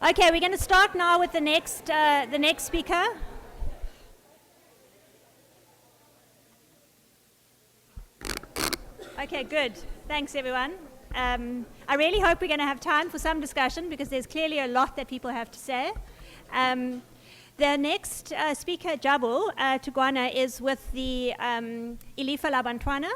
Okay, we're going to start now with the next speaker. Okay, good. Thanks, everyone. I really hope we're going to have time for some discussion because there's clearly a lot that people have to say. The next speaker, Jabu Tugwana, is with the Ilifa Labantwana.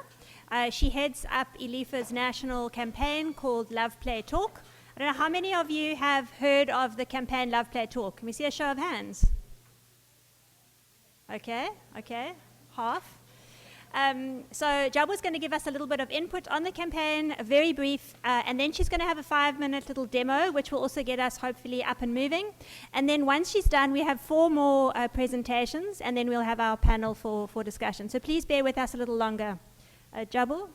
She heads up Ilifa's national campaign called Love, Play, Talk. I don't know how many of you have heard of the campaign Love, Play, Talk. Can we see a show of hands? Okay, half. So Jabu's going to give us a little bit of input on the campaign, very brief, and then she's going to have a 5-minute little demo, which will also get us hopefully up and moving. And then once she's done, we have 4 more presentations, and then we'll have our panel for discussion. So please bear with us a little longer. Jabu?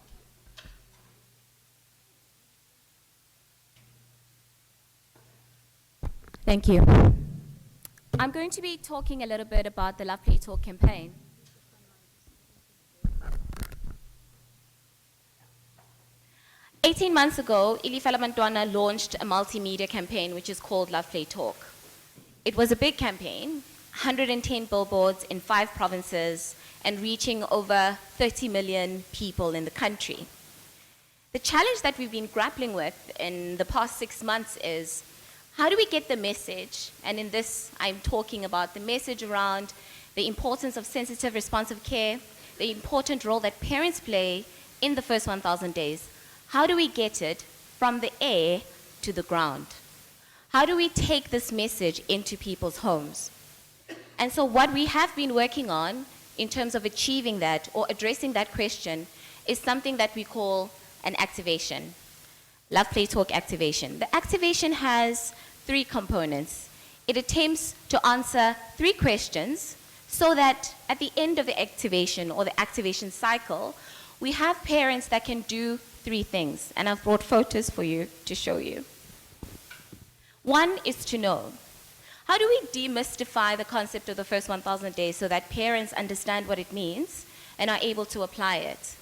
Thank you. I'm going to be talking a little bit about the Love, Play, Talk campaign. "18 months ago, Ilifa Labantwana launched a multimedia campaign which is called Love, Play, Talk. It was a big campaign, 110 billboards in 5 provinces and reaching over 30 million people in the country. The challenge that we've been grappling with in the past 6 months is, how do we get the message, and in this I'm talking about the message around the importance of sensitive, responsive care, the important role that parents play in the first 1,000 days. How do we get it from the air to the ground? How do we take this message into people's homes? And so what we have been working on in terms of achieving that or addressing that question is something that we call an activation. Love, Play, Talk activation. The activation has 3 components. It attempts to answer 3 questions so that at the end of the activation or the activation cycle, we have parents that can do 3 things. And I've brought photos for you to show you. 1 is to know. How do we demystify the concept of the first 1,000 days so that parents understand what it means and are able to apply it?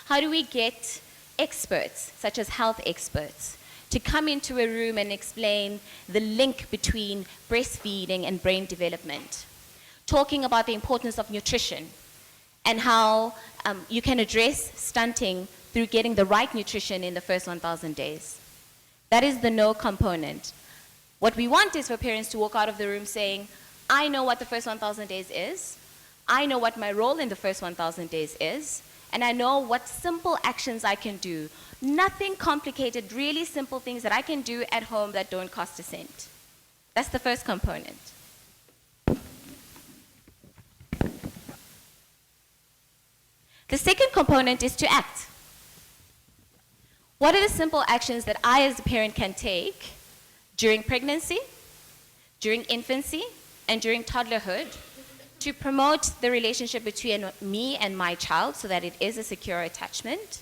How do we get experts, such as health experts, to come into a room and explain the link between breastfeeding and brain development, talking about the importance of nutrition and how you can address stunting through getting the right nutrition in the first 1,000 days. That is the no component. What we want is for parents to walk out of the room saying, I know what the first 1,000 days is, I know what my role in the first 1,000 days is, and I know what simple actions I can do. Nothing complicated, really simple things that I can do at home that don't cost a cent. That's the first component. The second component is to act. What are the simple actions that I as a parent can take during pregnancy, during infancy, and during toddlerhood to promote the relationship between me and my child so that it is a secure attachment,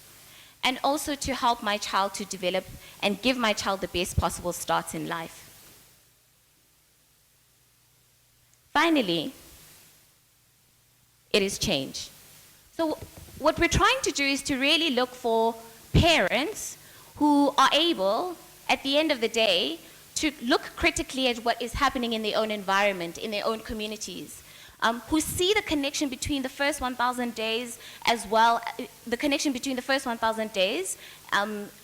and also to help my child to develop and give my child the best possible starts in life. Finally, it is change. So what we're trying to do is to really look for parents who are able, at the end of the day, to look critically at what is happening in their own environment, in their own communities, who see the connection between the first 1,000 days as well, the connection between the first 1,000 days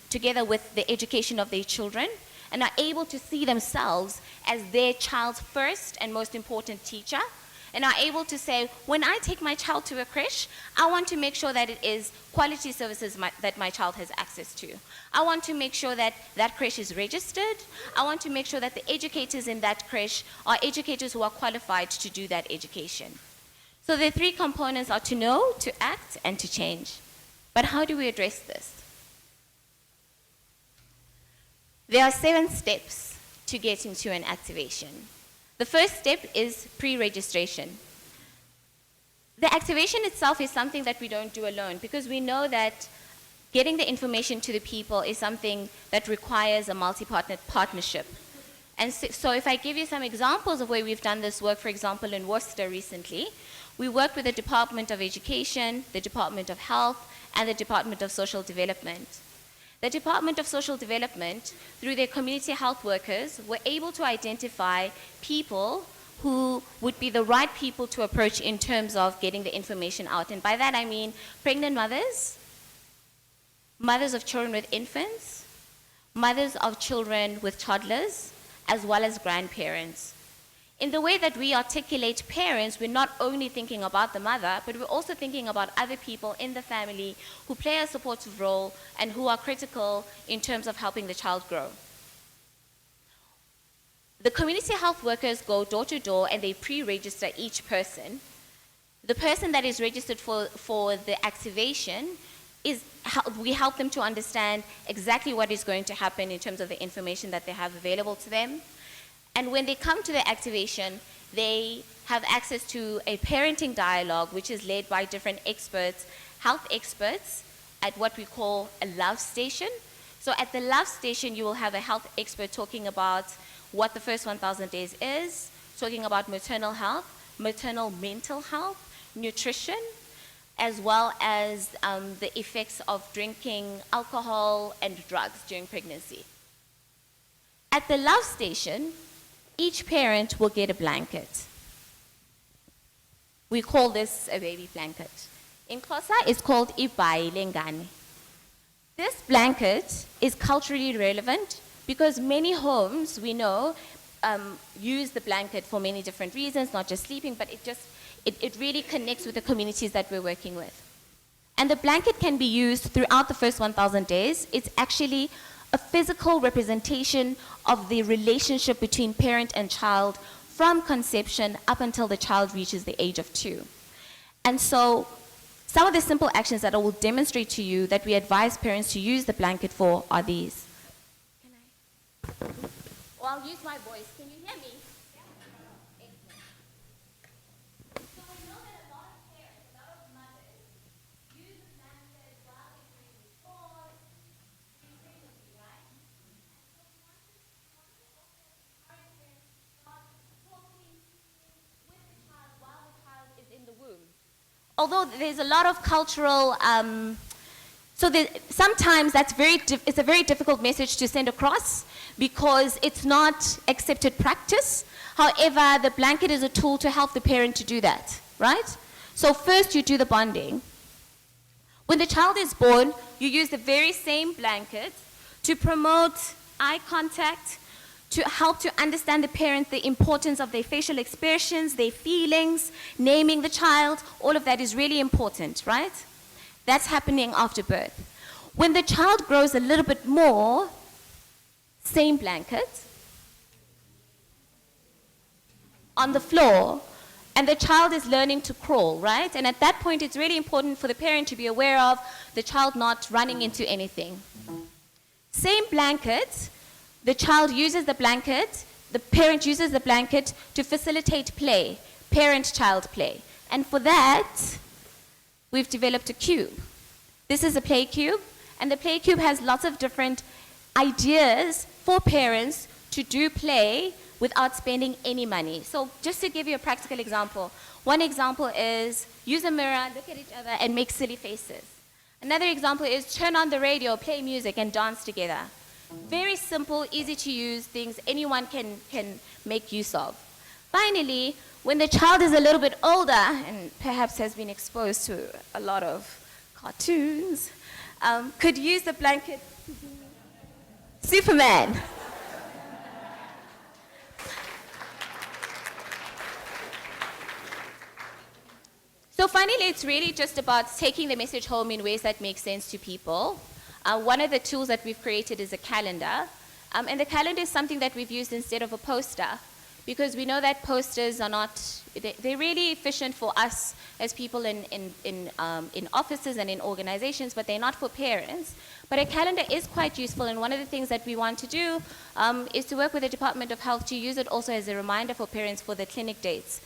together with the education of their children, and are able to see themselves as their child's first and most important teacher, and are able to say, when I take my child to a creche, I want to make sure that it is quality services that my child has access to. I want to make sure that that creche is registered. I want to make sure that the educators in that creche are educators who are qualified to do that education. So the 3 components are to know, to act, and to change. But how do we address this? There are 7 steps to getting to an activation. The first step is pre-registration. The activation itself is something that we don't do alone because we know that getting the information to the people is something that requires a multi-partner partnership. And so if I give you some examples of where we've done this work, for example, in Worcester recently, we worked with the Department of Education, the Department of Health, and the Department of Social Development. the Department of Social Development, through their community health workers, were able to identify people who would be the right people to approach in terms of getting the information out. And by that I mean pregnant mothers, mothers of children with infants, mothers of children with toddlers, as well as grandparents. In the way that we articulate parents, we're not only thinking about the mother, but we're also thinking about other people in the family who play a supportive role and who are critical in terms of helping the child grow. The community health workers go door to door and they pre-register each person. The person that is registered for the activation we help them to understand exactly what is going to happen in terms of the information that they have available to them. And when they come to the activation, they have access to a parenting dialogue, which is led by different experts, health experts, at what we call a love station. So at the love station, you will have a health expert talking about what the first 1,000 days is, talking about maternal health, maternal mental health, nutrition, as well as the effects of drinking alcohol and drugs during pregnancy. At the love station, each parent will get a blanket. We call this a baby blanket. In Xhosa, it's called ibhayi lengane. This blanket is culturally relevant because many homes, we know, use the blanket for many different reasons, not just sleeping, but it really connects with the communities that we're working with. And the blanket can be used throughout the first 1,000 days. It's actually a physical representation of the relationship between parent and child from conception up until the child reaches the age of 2. And so some of the simple actions that I will demonstrate to you that we advise parents to use the blanket for are these. Well, I'll use my voice. Can you hear me? Although there's a lot of cultural, sometimes it's a very difficult message to send across because it's not accepted practice. However, the blanket is a tool to help the parent to do that, right? So first you do the bonding. When the child is born, you use the very same blanket to promote eye contact, to help to understand the parent, the importance of their facial expressions, their feelings, naming the child, all of that is really important, right? That's happening after birth. When the child grows a little bit more, same blanket on the floor, and the child is learning to crawl, right? And at that point, it's really important for the parent to be aware of the child not running into anything. Same blanket. The child uses the blanket, the parent uses the blanket to facilitate play, parent-child play. And for that, we've developed a cube. This is a play cube, and the play cube has lots of different ideas for parents to do play without spending any money. So just to give you a practical example, one example is use a mirror, look at each other, and make silly faces. Another example is turn on the radio, play music, and dance together. Very simple, easy to use things anyone can make use of. Finally, when the child is a little bit older and perhaps has been exposed to a lot of cartoons, could use the blanket Superman. So finally, it's really just about taking the message home in ways that make sense to people. One of the tools that we've created is a calendar. And the calendar is something that we've used instead of a poster because we know that posters are not, they're really efficient for us as people in offices and in organizations, but they're not for parents. But a calendar is quite useful, and one of the things that we want to do is to work with the Department of Health to use it also as a reminder for parents for the clinic dates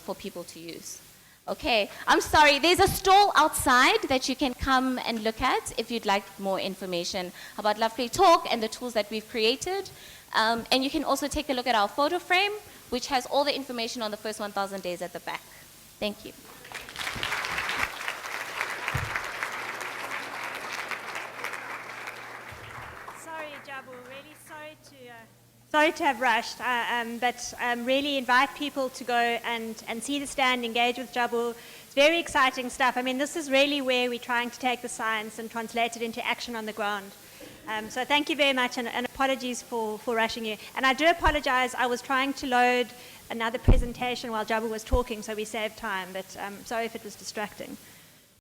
for people to use. Okay, I'm sorry, there's a stall outside that you can come and look at if you'd like more information about Love Play Talk and the tools that we've created. And you can also take a look at our photo frame, which has all the information on the first 1,000 days at the back. Thank you. Sorry to have rushed, but really invite people to go and see the stand, engage with Jabu. It's very exciting stuff. I mean, this is really where we're trying to take the science and translate it into action on the ground. So thank you very much, and apologies for rushing you. And I do apologize, I was trying to load another presentation while Jabu was talking, so we saved time, but sorry if it was distracting.